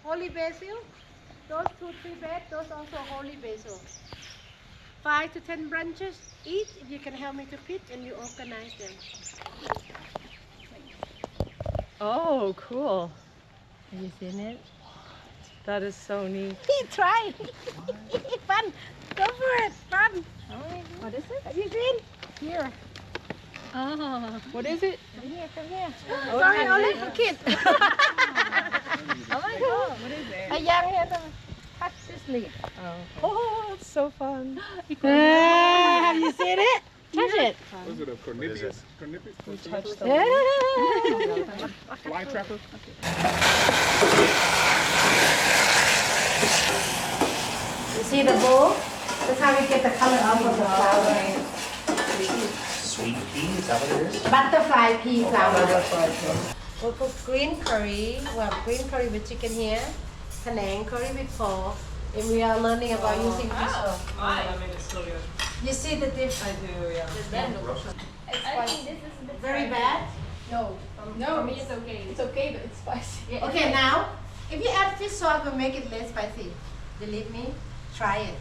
holy basil. Those 2-3 beds, those also holy basil. 5 to 10 branches each. If you can help me to pick and you organize them. Oh, cool. Have you seen it? That is so neat. Try. Fun. Go for it. Fun. What is it? Have you seen? Here. Oh, what is it? Come here. Come here. Oh, Sorry, it's only for kids. Oh my god, what is it? A young hand. Touch this leaf. Oh, it's so fun. Have you seen it? Touch it. Was it a cornelius? We touched the Fly trapper? You see the bowl? That's how we get the color out of the flower. Sweet pea, is that what it is? Butterfly pea flower. We'll cook green curry. We have green curry with chicken here. Penang curry with pork. And we are learning about using fish oil. I mean, it's still good. You see the difference? I do, yeah. I think this is a bit Very bad? No, for me it's okay. It's okay, but it's spicy. Okay, now, if you add fish sauce, we'll make it less spicy. Believe me, try it.